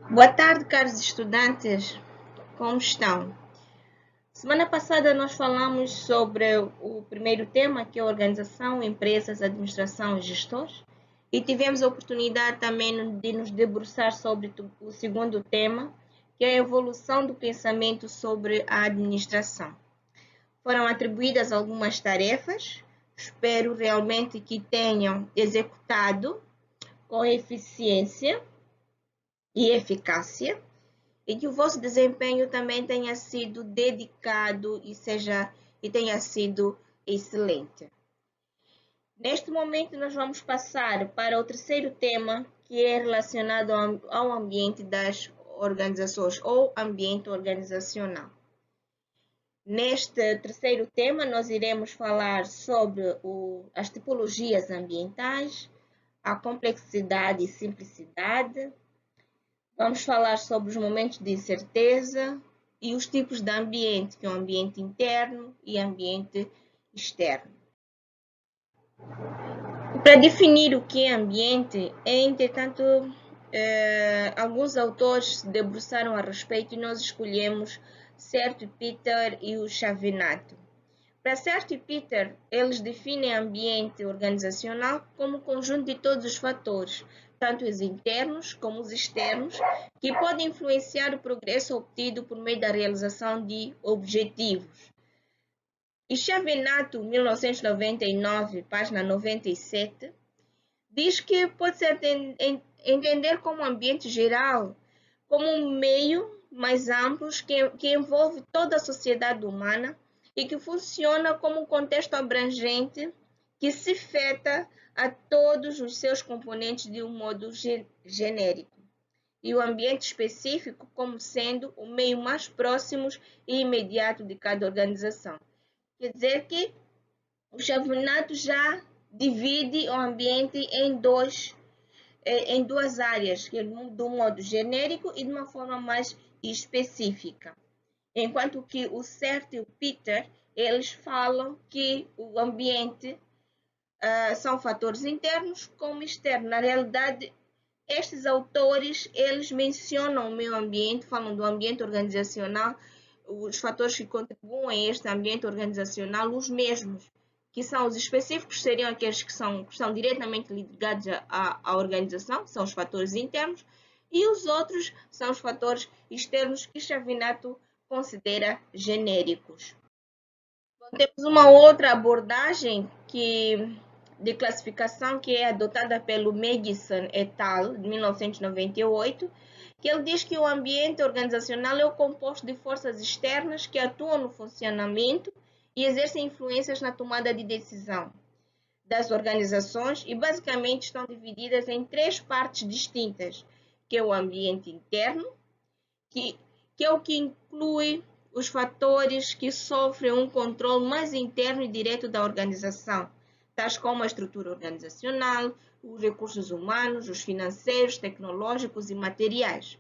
Boa tarde, caros estudantes. Como estão? Semana passada nós falamos sobre o primeiro tema, que é organização, empresas, administração e gestores, e tivemos a oportunidade também de nos debruçar sobre o segundo tema, que é a evolução do pensamento sobre a administração. Foram atribuídas algumas tarefas, espero realmente que tenham executado com eficiência e eficácia, e que o vosso desempenho também tenha sido dedicado e tenha sido excelente. Neste momento, nós vamos passar para o terceiro tema, que é relacionado ao ambiente das organizações ou ambiente organizacional. Neste terceiro tema, nós iremos falar sobre as tipologias ambientais, a complexidade e simplicidade. Vamos falar sobre os momentos de incerteza e os tipos de ambiente, que é o ambiente interno e ambiente externo. Para definir o que é ambiente, entretanto, alguns autores se debruçaram a respeito e nós escolhemos Certo e Peter e o Chavinato. Para Certo e Peter, eles definem ambiente organizacional como o conjunto de todos os fatores, tanto os internos como os externos, que podem influenciar o progresso obtido por meio da realização de objetivos. E Chavinato, 1999, página 97, diz que pode ser entender como ambiente geral, como um meio mais amplo que envolve toda a sociedade humana e que funciona como um contexto abrangente que se afeta a todos os seus componentes de um modo genérico, e o ambiente específico como sendo o meio mais próximo e imediato de cada organização. Quer dizer que o Chavinato já divide o ambiente em duas áreas, que é de um modo genérico e de uma forma mais específica. Enquanto que o Certo e o Peter, eles falam que o ambiente são fatores internos como externos. Na realidade, estes autores, eles mencionam o meio ambiente, falam do ambiente organizacional, os fatores que contribuem a este ambiente organizacional, os mesmos, que são os específicos, seriam aqueles que são diretamente ligados à organização, são os fatores internos, e os outros são os fatores externos que Chavinato considera genéricos. Bom, temos uma outra abordagem de classificação que é adotada pelo Megison et al., de 1998, que ele diz que o ambiente organizacional é o composto de forças externas que atuam no funcionamento e exercem influências na tomada de decisão das organizações e basicamente estão divididas em três partes distintas, que é o ambiente interno, que é o que inclui os fatores que sofrem um controle mais interno e direto da organização, tais como a estrutura organizacional, os recursos humanos, os financeiros, tecnológicos e materiais.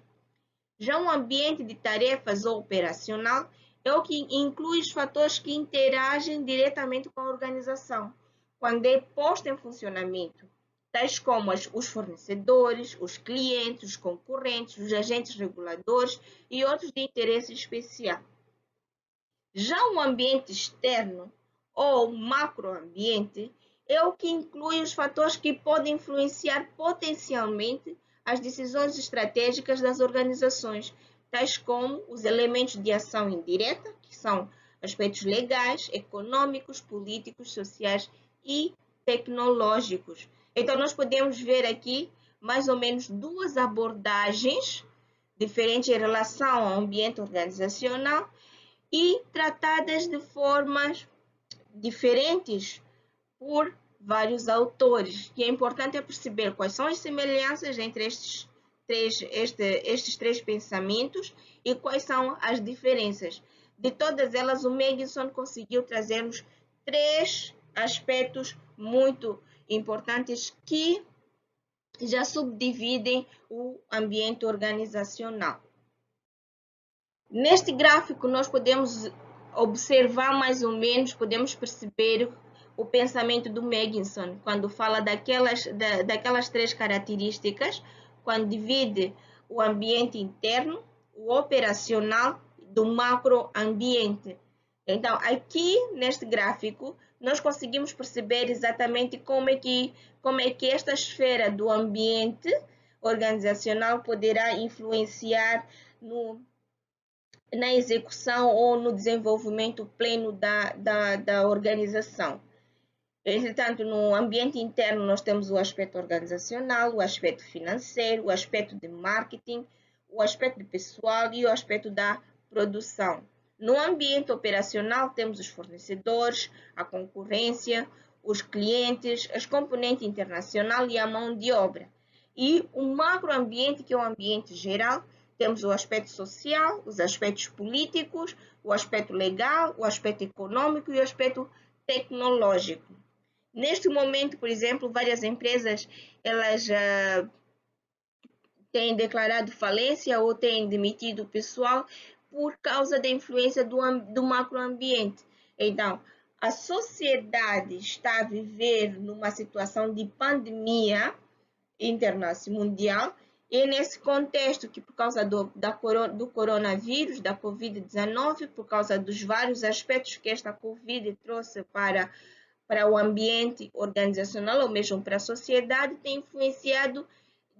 Já um ambiente de tarefas ou operacional é o que inclui os fatores que interagem diretamente com a organização, quando é posta em funcionamento, tais como os fornecedores, os clientes, os concorrentes, os agentes reguladores e outros de interesse especial. Já o ambiente externo, ou macroambiente, é o que inclui os fatores que podem influenciar potencialmente as decisões estratégicas das organizações, tais como os elementos de ação indireta, que são aspectos legais, econômicos, políticos, sociais e tecnológicos. Então, nós podemos ver aqui mais ou menos duas abordagens diferentes em relação ao ambiente organizacional e tratadas de formas diferentes por vários autores. E é importante perceber quais são as semelhanças entre estes três pensamentos e quais são as diferenças. De todas elas, o Megison conseguiu trazer-nos três aspectos muito importantes que já subdividem o ambiente organizacional. Neste gráfico, nós podemos observar mais ou menos, podemos perceber o pensamento do Megison, quando fala daquelas três características, quando divide o ambiente interno, o operacional do macroambiente. Então, aqui neste gráfico, nós conseguimos perceber exatamente como é que esta esfera do ambiente organizacional poderá influenciar na execução ou no desenvolvimento pleno da organização. Entretanto, no ambiente interno, nós temos o aspecto organizacional, o aspecto financeiro, o aspecto de marketing, o aspecto de pessoal e o aspecto da produção. No ambiente operacional, temos os fornecedores, a concorrência, os clientes, as componentes internacional e a mão de obra. E o macroambiente, que é o ambiente geral, temos o aspecto social, os aspectos políticos, o aspecto legal, o aspecto econômico e o aspecto tecnológico. Neste momento, por exemplo, várias empresas elas têm declarado falência ou têm demitido o pessoal por causa da influência do macroambiente. Então, a sociedade está a viver numa situação de pandemia internacional mundial, e nesse contexto que por causa do coronavírus, da Covid-19, por causa dos vários aspectos que esta Covid trouxe para o ambiente organizacional ou mesmo para a sociedade, tem influenciado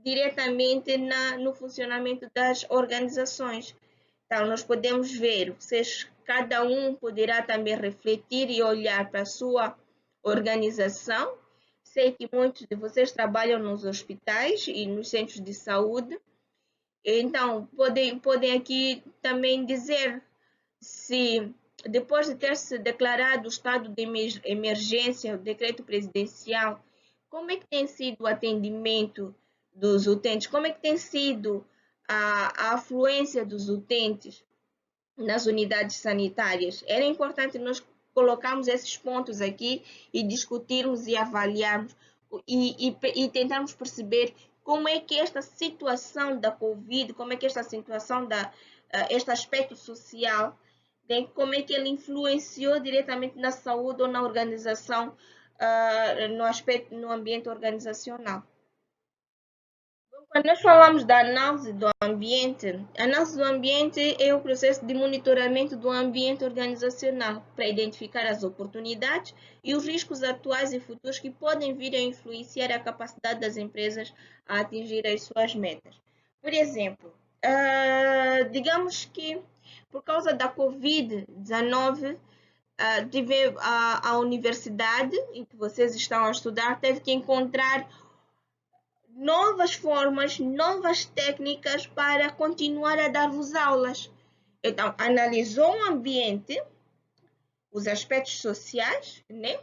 diretamente no funcionamento das organizações. Então, nós podemos ver, cada um poderá também refletir e olhar para a sua organização. Sei que muitos de vocês trabalham nos hospitais e nos centros de saúde. Então, podem aqui também dizer se, depois de ter se declarado o estado de emergência, o decreto presidencial, como é que tem sido o atendimento dos utentes? Como é que tem sido a afluência dos utentes nas unidades sanitárias? Era importante nós colocarmos esses pontos aqui e discutirmos e avaliarmos e tentarmos perceber como é que esta situação da Covid, como é que esta situação este aspecto social, como é que ele influenciou diretamente na saúde ou na organização, no ambiente organizacional. Quando nós falamos da análise do ambiente, a análise do ambiente é o processo de monitoramento do ambiente organizacional para identificar as oportunidades e os riscos atuais e futuros que podem vir a influenciar a capacidade das empresas a atingir as suas metas. Por exemplo, digamos que por causa da Covid-19, a universidade em que vocês estão a estudar teve que encontrar novas formas, novas técnicas para continuar a dar-vos aulas. Então, analisou o ambiente, os aspectos sociais, né?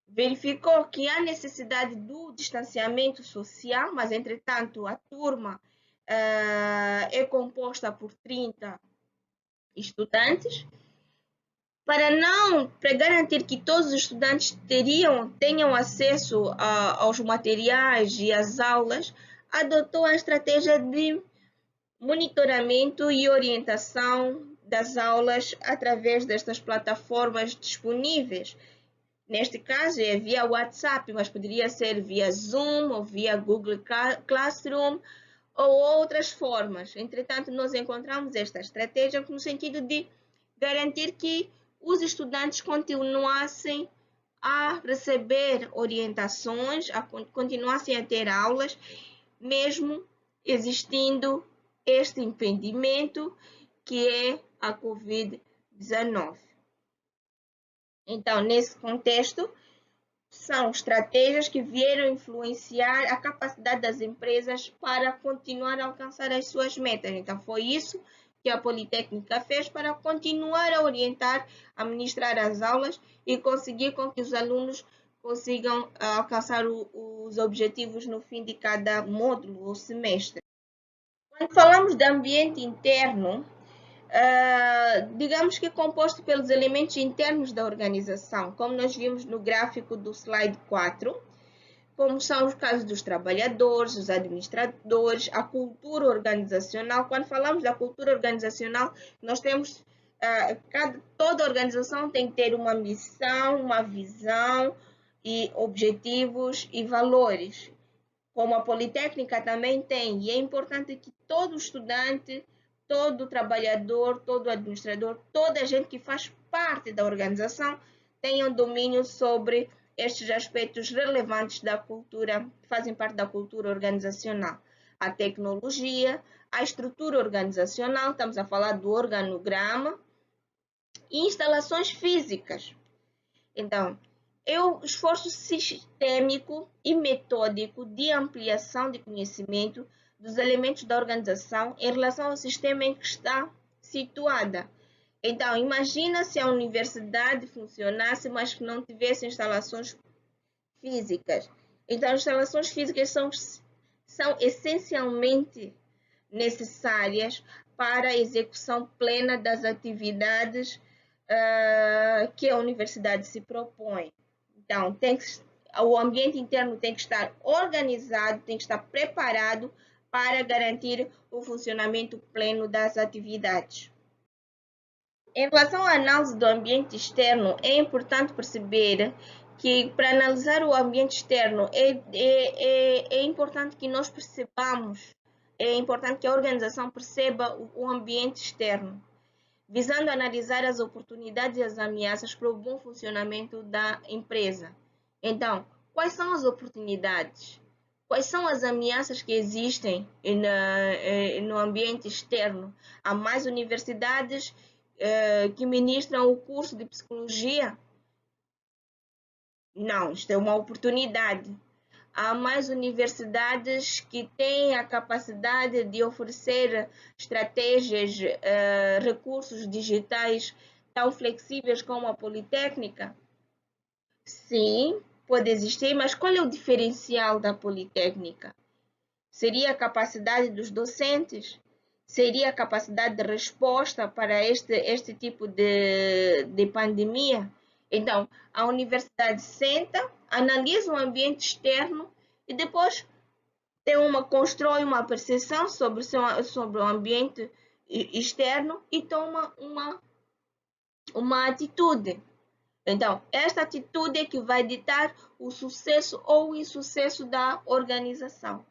Verificou que há necessidade do distanciamento social, mas, entretanto, a turma é composta por 30 estudantes. Para garantir que todos os estudantes tenham acesso aos materiais e às aulas, adotou a estratégia de monitoramento e orientação das aulas através destas plataformas disponíveis. Neste caso é via WhatsApp, mas poderia ser via Zoom ou via Google Classroom ou outras formas. Entretanto, nós encontramos esta estratégia no sentido de garantir que os estudantes continuassem a receber orientações, continuassem a ter aulas, mesmo existindo este impedimento que é a Covid-19. Então, nesse contexto, são estratégias que vieram influenciar a capacidade das empresas para continuar a alcançar as suas metas. Então, foi isso que a Politécnica fez para continuar a orientar, a ministrar as aulas e conseguir com que os alunos consigam alcançar os objetivos no fim de cada módulo ou semestre. Quando falamos de ambiente interno, digamos que é composto pelos elementos internos da organização, como nós vimos no gráfico do slide 4, como são os casos dos trabalhadores, dos administradores, a cultura organizacional. Quando falamos da cultura organizacional, nós temos, toda organização tem que ter uma missão, uma visão e objetivos e valores. como a Politécnica também tem, e é importante que todo estudante, todo trabalhador, todo administrador, toda a gente que faz parte da organização tenha um domínio sobre estes aspectos relevantes da cultura, que fazem parte da cultura organizacional. A tecnologia, a estrutura organizacional, estamos a falar do organograma, e instalações físicas. Então, é o esforço sistêmico e metódico de ampliação de conhecimento dos elementos da organização em relação ao sistema em que está situada. Então, imagina se a universidade funcionasse, mas que não tivesse instalações físicas. Então, as instalações físicas são essencialmente necessárias para a execução plena das atividades que a universidade se propõe. Então, o ambiente interno tem que estar organizado, tem que estar preparado para garantir o funcionamento pleno das atividades. Em relação à análise do ambiente externo, é importante perceber que para analisar o ambiente externo é importante que nós percebamos, é importante que a organização perceba o ambiente externo, visando analisar as oportunidades e as ameaças para o bom funcionamento da empresa. Então, quais são as oportunidades? Quais são as ameaças que existem no ambiente externo? Há mais universidades que ministram o curso de psicologia? Não, isto é uma oportunidade. Há mais universidades que têm a capacidade de oferecer estratégias, recursos digitais tão flexíveis como a Politécnica? Sim, pode existir, mas qual é o diferencial da Politécnica? Seria a capacidade dos docentes? Seria a capacidade de resposta para este tipo de pandemia? Então, a universidade senta, analisa o ambiente externo e depois constrói uma percepção sobre o ambiente externo e toma uma atitude. Então, esta atitude é que vai ditar o sucesso ou o insucesso da organização.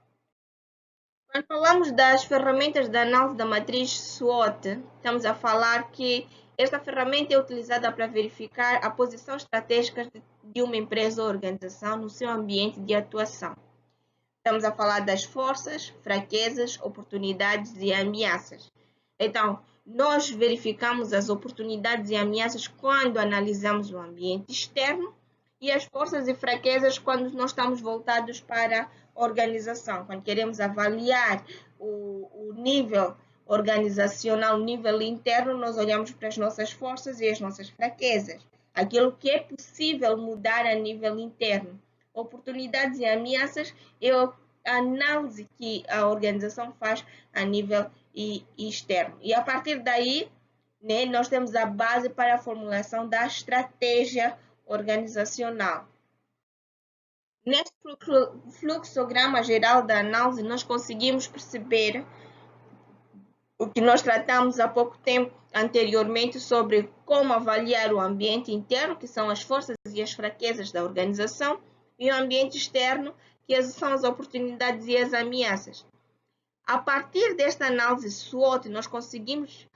Quando falamos das ferramentas de análise da matriz SWOT, estamos a falar que esta ferramenta é utilizada para verificar a posição estratégica de uma empresa ou organização no seu ambiente de atuação. Estamos a falar das forças, fraquezas, oportunidades e ameaças. Então, nós verificamos as oportunidades e ameaças quando analisamos o ambiente externo e as forças e fraquezas quando nós estamos voltados para a organização, quando queremos avaliar o nível organizacional, o nível interno, nós olhamos para as nossas forças e as nossas fraquezas, aquilo que é possível mudar a nível interno. Oportunidades e ameaças é a análise que a organização faz a nível externo. E a partir daí, né, nós temos a base para a formulação da estratégia organizacional. Neste fluxograma geral da análise, nós conseguimos perceber o que nós tratamos há pouco tempo anteriormente sobre como avaliar o ambiente interno, que são as forças e as fraquezas da organização, e o ambiente externo, que são as oportunidades e as ameaças. A partir desta análise SWOT, nós conseguimos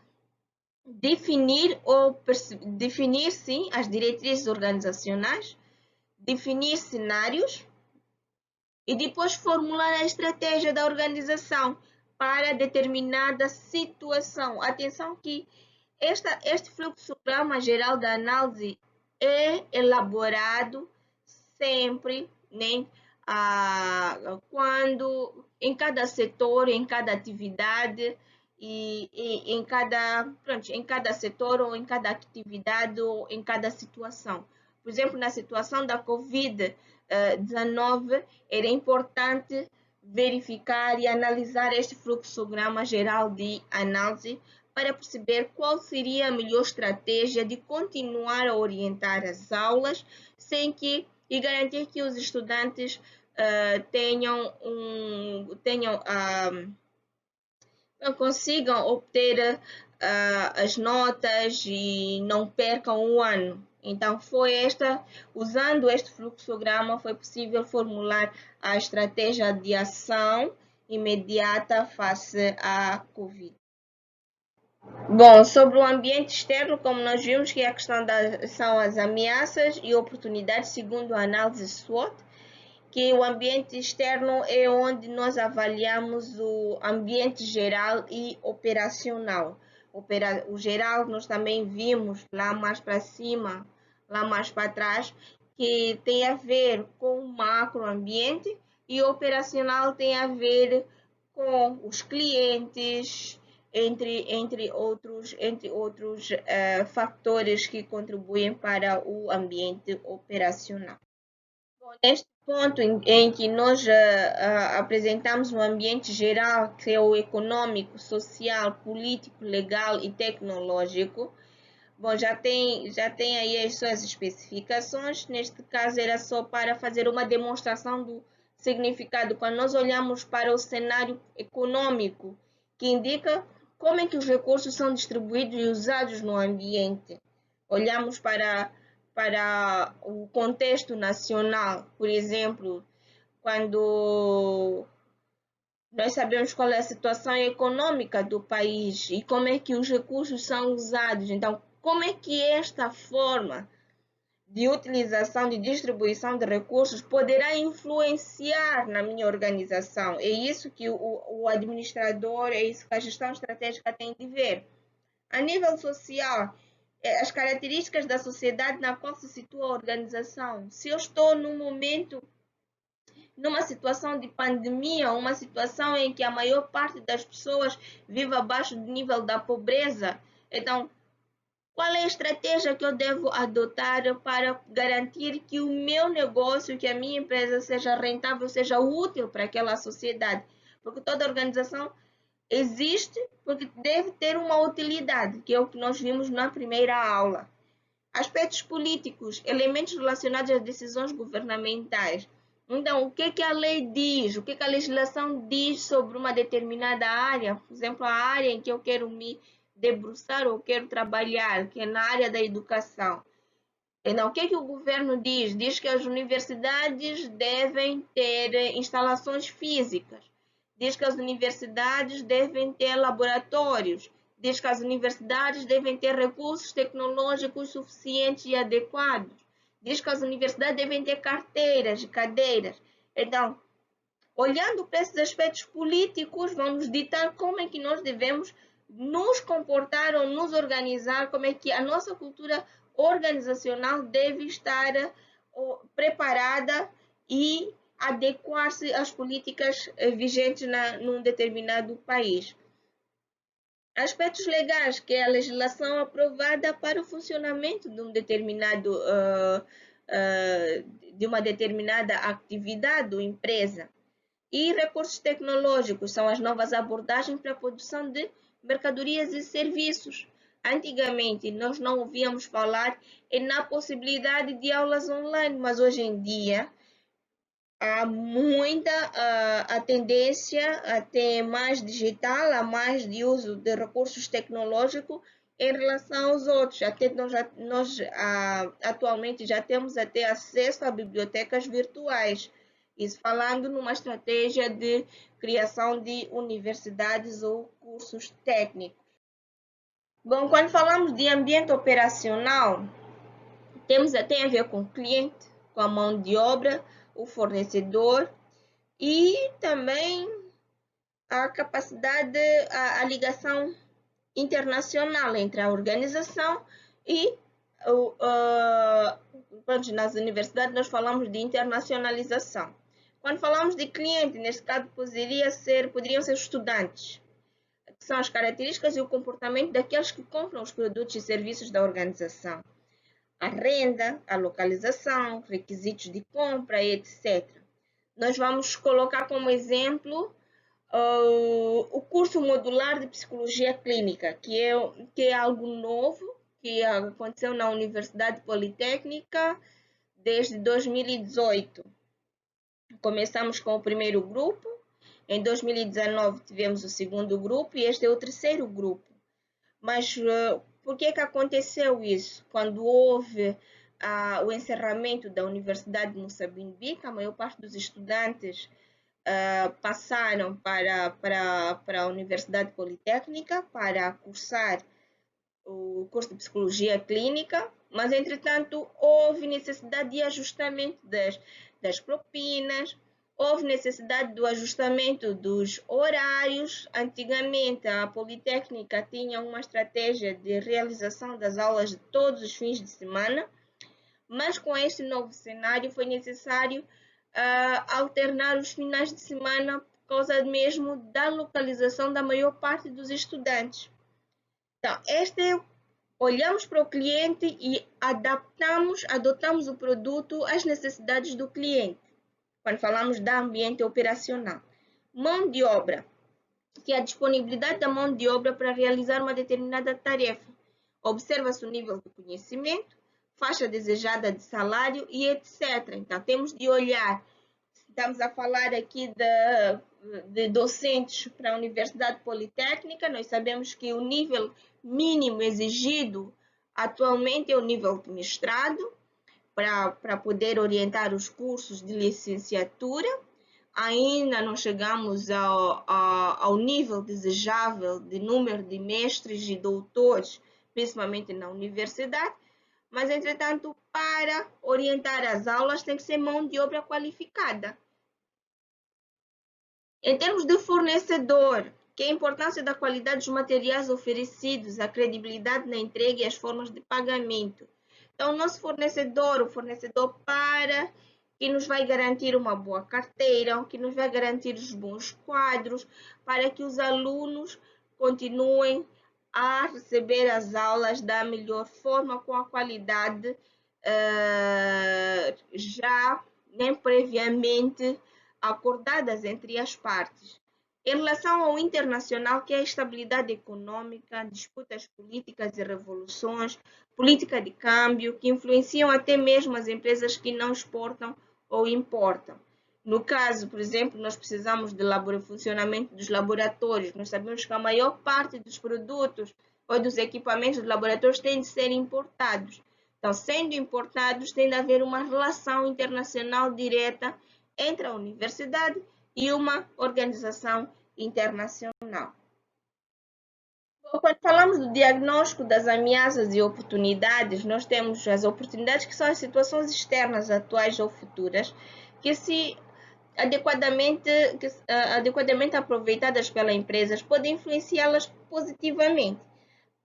definir sim, as diretrizes organizacionais, definir cenários e depois formular a estratégia da organização para determinada situação. Atenção que este fluxograma geral da análise é elaborado sempre, né, quando em cada setor, em cada atividade e em cada setor ou em cada atividade ou em cada situação. Por exemplo, na situação da Covid-19, era importante verificar e analisar este fluxograma geral de análise para perceber qual seria a melhor estratégia de continuar a orientar as aulas e garantir que os estudantes consigam obter as notas e não percam um ano. Então, usando este fluxograma, foi possível formular a estratégia de ação imediata face à Covid. Bom, sobre o ambiente externo, como nós vimos que a questão são as ameaças e oportunidades, segundo a análise SWOT, que o ambiente externo é onde nós avaliamos o ambiente geral e operacional. O geral nós também vimos lá mais para cima, lá mais para trás, que tem a ver com o macroambiente, e o operacional tem a ver com os clientes, entre outros fatores que contribuem para o ambiente operacional. Bom, neste ponto em que nós apresentamos um ambiente geral, que é o econômico, social, político, legal e tecnológico, bom, já tem aí as suas especificações. Neste caso era só para fazer uma demonstração do significado. Quando nós olhamos para o cenário econômico, que indica como é que os recursos são distribuídos e usados no ambiente. Olhamos para o contexto nacional, por exemplo, quando nós sabemos qual é a situação econômica do país e como é que os recursos são usados. Então, como é que esta forma de utilização, de distribuição de recursos poderá influenciar na minha organização? É isso que o administrador, é isso que a gestão estratégica tem de ver. A nível social, as características da sociedade na qual se situa a organização. Se eu estou numa situação de pandemia, uma situação em que a maior parte das pessoas vive abaixo do nível da pobreza, então qual é a estratégia que eu devo adotar para garantir que o meu negócio, que a minha empresa seja rentável, seja útil para aquela sociedade? Porque toda organização existe porque deve ter uma utilidade, que é o que nós vimos na primeira aula. Aspectos políticos, elementos relacionados às decisões governamentais. Então, o que a lei diz? O que a legislação diz sobre uma determinada área? Por exemplo, a área em que eu quero me debruçar ou quero trabalhar, que é na área da educação. Então, o que o governo diz? Diz que as universidades devem ter instalações físicas. Diz que as universidades devem ter laboratórios. Diz que as universidades devem ter recursos tecnológicos suficientes e adequados. Diz que as universidades devem ter carteiras e cadeiras. Então, olhando para esses aspectos políticos, vamos ditar como é que nós devemos nos comportar ou nos organizar, como é que a nossa cultura organizacional deve estar preparada e adequar-se às políticas vigentes num determinado país. Aspectos legais, que é a legislação aprovada para o funcionamento de de uma determinada atividade ou empresa. E recursos tecnológicos, são as novas abordagens para a produção de mercadorias e serviços. Antigamente, nós não ouvíamos falar na possibilidade de aulas online, mas hoje em dia há muita a tendência a ter mais digital, a mais de uso de recursos tecnológicos em relação aos outros. Até nós atualmente já temos até acesso a bibliotecas virtuais. Isso falando numa estratégia de criação de universidades ou cursos técnicos. Bom, quando falamos de ambiente operacional, tem a ver com o cliente, com a mão de obra, o fornecedor e também a capacidade, a ligação internacional entre a organização e nas universidades nós falamos de internacionalização. Quando falamos de cliente, neste caso poderiam ser estudantes, que são as características e o comportamento daqueles que compram os produtos e serviços da organização. A renda, a localização, requisitos de compra, etc. Nós vamos colocar como exemplo o curso modular de psicologia clínica, que é algo novo, que aconteceu na Universidade Politécnica desde 2018. Começamos com o primeiro grupo, em 2019 tivemos o segundo grupo e este é o terceiro grupo. Mas por que aconteceu isso? Quando houve o encerramento da Universidade de Moçambique, a maior parte dos estudantes passaram para a Universidade Politécnica para cursar o curso de Psicologia Clínica, mas, entretanto, houve necessidade de ajustamento das propinas, houve necessidade do ajustamento dos horários. Antigamente, a Politécnica tinha uma estratégia de realização das aulas de todos os fins de semana, mas com este novo cenário foi necessário alternar os finais de semana por causa mesmo da localização da maior parte dos estudantes. Então, olhamos para o cliente e adotamos o produto às necessidades do cliente, quando falamos da ambiente operacional. Mão de obra, que é a disponibilidade da mão de obra para realizar uma determinada tarefa. Observa-se o nível de conhecimento, faixa desejada de salário e etc. Então, temos de olhar, estamos a falar aqui de docentes para a Universidade Politécnica, nós sabemos que o nível mínimo exigido atualmente é o nível de mestrado, para poder orientar os cursos de licenciatura. Ainda não chegamos ao nível desejável de número de mestres e doutores, principalmente na universidade, mas, entretanto, para orientar as aulas tem que ser mão de obra qualificada. Em termos de fornecedor, que é a importância da qualidade dos materiais oferecidos, a credibilidade na entrega e as formas de pagamento. Então, o nosso fornecedor, o fornecedor que nos vai garantir uma boa carteira, que nos vai garantir os bons quadros, para que os alunos continuem a receber as aulas da melhor forma, com a qualidade já previamente acordadas entre as partes. Em relação ao internacional, que é a estabilidade econômica, disputas políticas e revoluções, política de câmbio, que influenciam até mesmo as empresas que não exportam ou importam. No caso, por exemplo, nós precisamos de funcionamento dos laboratórios. Nós sabemos que a maior parte dos produtos ou dos equipamentos dos laboratórios têm de ser importados. Então, sendo importados, tem de haver uma relação internacional direta entre a universidade e uma organização internacional. Quando falamos do diagnóstico das ameaças e oportunidades, nós temos as oportunidades, que são as situações externas atuais ou futuras, que se adequadamente aproveitadas pela empresa, podem influenciá-las positivamente.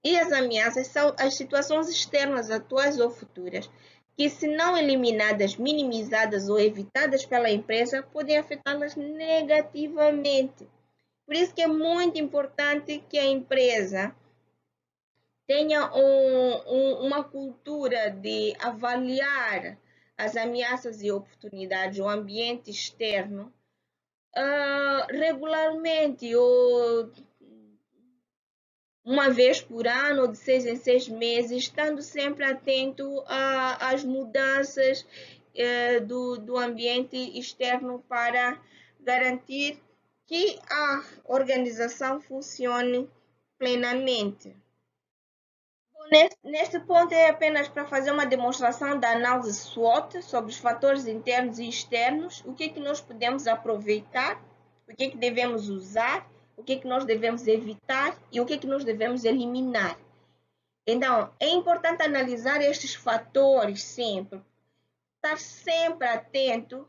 E as ameaças são as situações externas atuais ou futuras, que, se não eliminadas, minimizadas ou evitadas pela empresa, podem afetá-las negativamente. Por isso que é muito importante que a empresa tenha uma cultura de avaliar as ameaças e oportunidades, o ambiente externo, regularmente, ou uma vez por ano, ou de 6 em 6 meses, estando sempre atento às mudanças do ambiente externo, para garantir que a organização funcione plenamente. Bom, neste ponto é apenas para fazer uma demonstração da análise SWOT sobre os fatores internos e externos, o que nós podemos aproveitar, o que devemos usar, o que nós devemos evitar e o que nós devemos eliminar. Então, é importante analisar estes fatores sempre, estar sempre atento,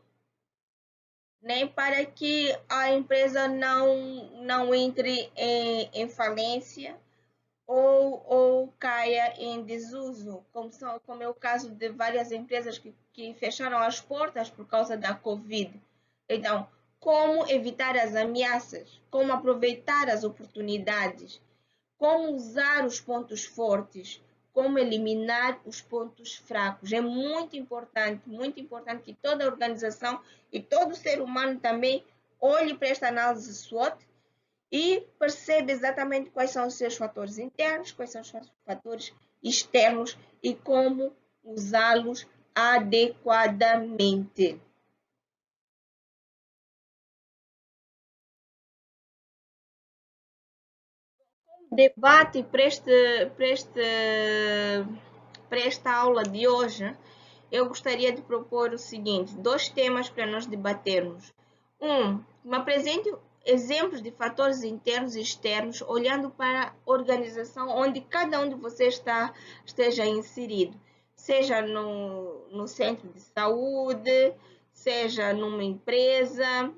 né, para que a empresa não entre em falência ou caia em desuso, como é o caso de várias empresas que fecharam as portas por causa da Covid. Então, como evitar as ameaças, como aproveitar as oportunidades, como usar os pontos fortes, como eliminar os pontos fracos. É muito importante que toda organização e todo ser humano também olhe para esta análise SWOT e perceba exatamente quais são os seus fatores internos, quais são os seus fatores externos e como usá-los adequadamente. debate para esta aula de hoje, eu gostaria de propor o seguinte: dois temas para nós debatermos. Me apresente exemplos de fatores internos e externos, olhando para a organização onde cada um de vocês esteja inserido, seja no centro de saúde, seja numa empresa,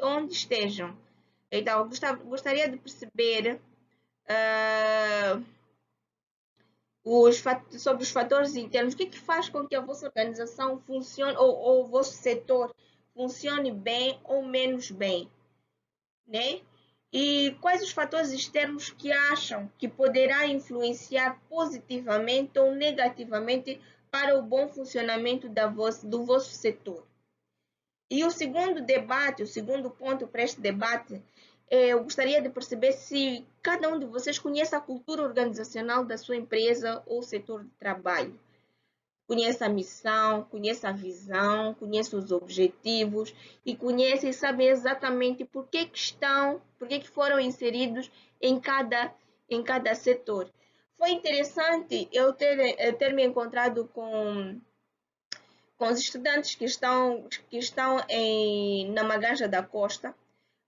onde estejam. Então, gostaria de perceber sobre os fatores internos, o que faz com que a vossa organização funcione ou o vosso setor funcione bem ou menos bem, né? E quais os fatores externos que acham que poderá influenciar positivamente ou negativamente para o bom funcionamento do vosso setor. E o segundo ponto para este debate, eu gostaria de perceber se cada um de vocês conhece a cultura organizacional da sua empresa ou setor de trabalho. Conhece a missão, conhece a visão, conhece os objetivos e conhece e sabe exatamente por que foram inseridos em cada setor. Foi interessante eu ter me encontrado com os estudantes que estão na Maganja da Costa.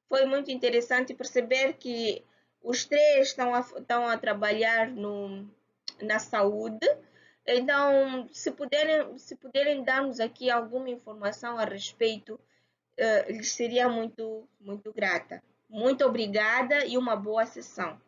Foi muito interessante perceber que os três estão a trabalhar na saúde. Então, se puderem dar-nos aqui alguma informação a respeito, lhes seria muito, muito grata. Muito obrigada e uma boa sessão.